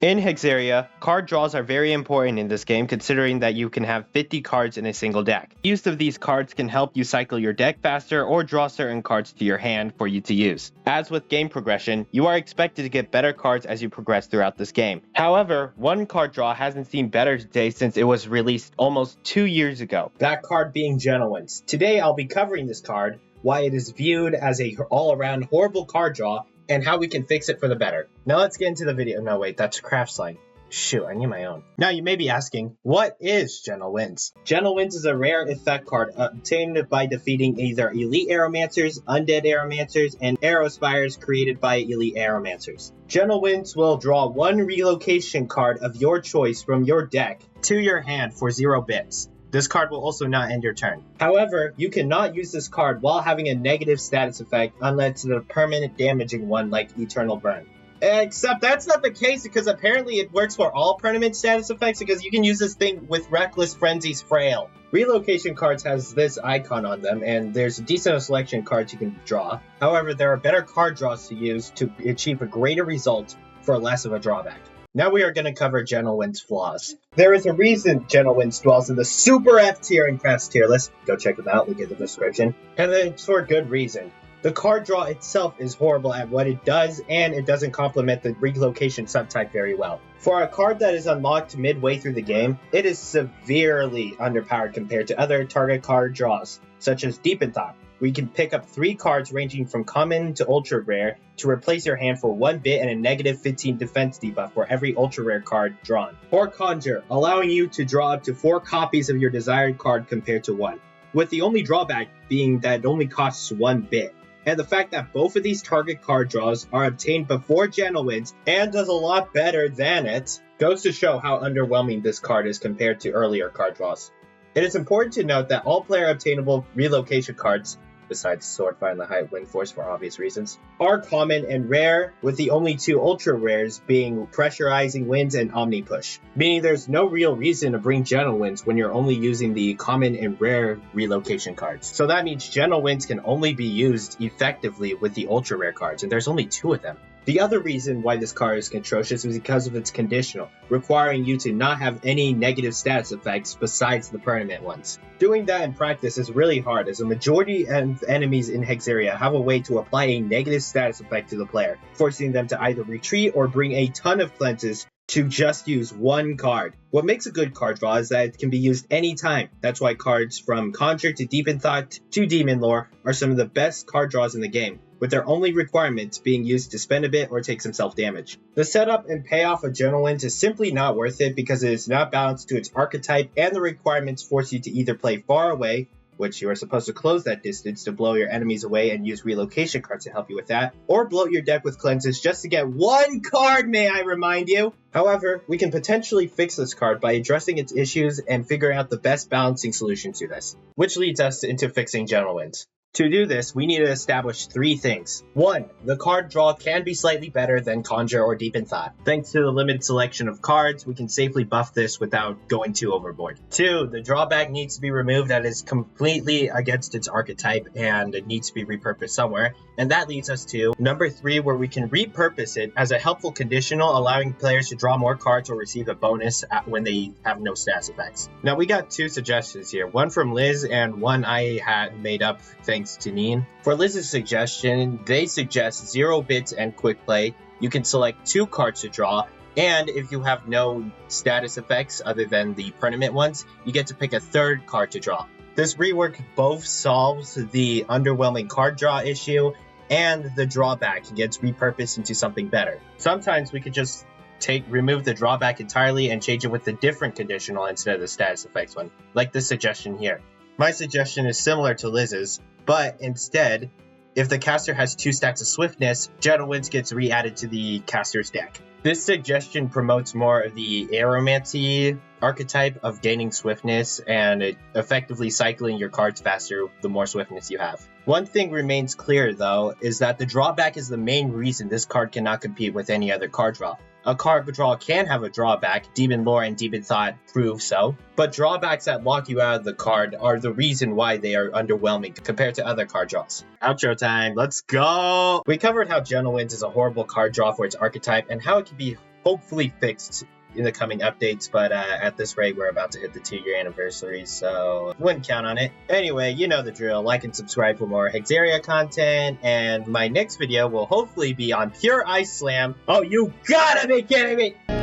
In Hexaria, card draws are very important in this game considering that you can have 50 cards in a single deck. Use of these cards can help you cycle your deck faster or draw certain cards to your hand for you to use. As with game progression, you are expected to get better cards as you progress throughout this game. However, one card draw hasn't seen better today since it was released almost 2 years ago. That card being Genowinds. Today I'll be covering this card, why it is viewed as a all-around horrible card draw, and how we can fix it for the better. Now let's get into the video. No, wait, that's craft slide. Shoot, I need my own. Now you may be asking, what is Genowinds? Genowinds is a rare effect card obtained by defeating either Elite Aeromancers, Undead Aeromancers, and Aerospires created by Elite Aeromancers. Genowinds will draw one relocation card of your choice from your deck to your hand for 0 bits. This card will also not end your turn. However, you cannot use this card while having a negative status effect unless it's a permanent damaging one like Eternal Burn. Except that's not the case because apparently it works for all permanent status effects because you can use this thing with Reckless Frenzy's Frail. Relocation cards has this icon on them and there's a decent selection of cards you can draw. However, there are better card draws to use to achieve a greater result for less of a drawback. Now we are going to cover Genowinds' flaws. There is a reason Genowinds dwells in the Super F tier and Crest tier list. Go check them out, link in the description. And it's for good reason. The card draw itself is horrible at what it does, and it doesn't complement the relocation subtype very well. For a card that is unlocked midway through the game, it is severely underpowered compared to other target card draws, such as Deep in Thought. We can pick up 3 cards ranging from common to ultra rare to replace your hand for 1 bit and a negative 15 defense debuff for every ultra rare card drawn. Or Conjure, allowing you to draw up to 4 copies of your desired card compared to 1, with the only drawback being that it only costs 1 bit. And the fact that both of these target card draws are obtained before Genowinds and does a lot better than it goes to show how underwhelming this card is compared to earlier card draws. It is important to note that all player obtainable relocation cards, besides Swordfire and the High Wind Force for obvious reasons, are common and rare, with the only 2 ultra rares being Pressurizing Winds and Omni Push, meaning there's no real reason to bring Genowinds when you're only using the common and rare relocation cards. So that means Genowinds can only be used effectively with the ultra rare cards, and there's only 2 of them. The other reason why this card is atrocious is because of its conditional, requiring you to not have any negative status effects besides the permanent ones. Doing that in practice is really hard, as a majority of enemies in Hexaria have a way to apply a negative status effect to the player, forcing them to either retreat or bring a ton of cleanses to just use 1 card. What makes a good card draw is that it can be used anytime. That's why cards from Conjure to Deep in Thought to Demon Lore are some of the best card draws in the game, with their only requirements being used to spend a bit or take some self-damage. The setup and payoff of Genowinds is simply not worth it because it is not balanced to its archetype, and the requirements force you to either play far away, which you are supposed to close that distance to blow your enemies away and use relocation cards to help you with that, or bloat your deck with cleanses just to get 1 card, may I remind you! However, we can potentially fix this card by addressing its issues and figuring out the best balancing solution to this, which leads us into fixing Genowinds. To do this, we need to establish 3 things. 1. The card draw can be slightly better than Conjure or Deep in Thought. Thanks to the limited selection of cards, we can safely buff this without going too overboard. 2. The drawback needs to be removed that is completely against its archetype and it needs to be repurposed somewhere. And that leads us to number 3, where we can repurpose it as a helpful conditional, allowing players to draw more cards or receive a bonus when they have no status effects. Now we got 2 suggestions here, one from Liz and one I had made up thanks to Neen. For Liz's suggestion, they suggest 0 bits and quick play. You can select 2 cards to draw, and if you have no status effects other than the permanent ones, you get to pick a 3rd card to draw. This rework both solves the underwhelming card draw issue and the drawback gets repurposed into something better. Sometimes we could just remove the drawback entirely and change it with a different conditional instead of the status effects one, like this suggestion here. My suggestion is similar to Liz's, but instead, if the caster has 2 stacks of swiftness, Genowinds gets re-added to the caster's deck. This suggestion promotes more of the Aeromancy archetype of gaining swiftness and effectively cycling your cards faster the more swiftness you have. One thing remains clear though, is that the drawback is the main reason this card cannot compete with any other card draw. A card draw can have a drawback, Demon Lore and Demon Thought prove so, but drawbacks that lock you out of the card are the reason why they are underwhelming compared to other card draws. Outro time, let's go! We covered how Genowinds is a horrible card draw for its archetype and how it can be hopefully fixed in the coming updates, but at this rate, we're about to hit the 2-year anniversary, so wouldn't count on it. Anyway, you know the drill. Like and subscribe for more Hexaria content, and my next video will hopefully be on Pure Ice Slam. Oh, you gotta be kidding me!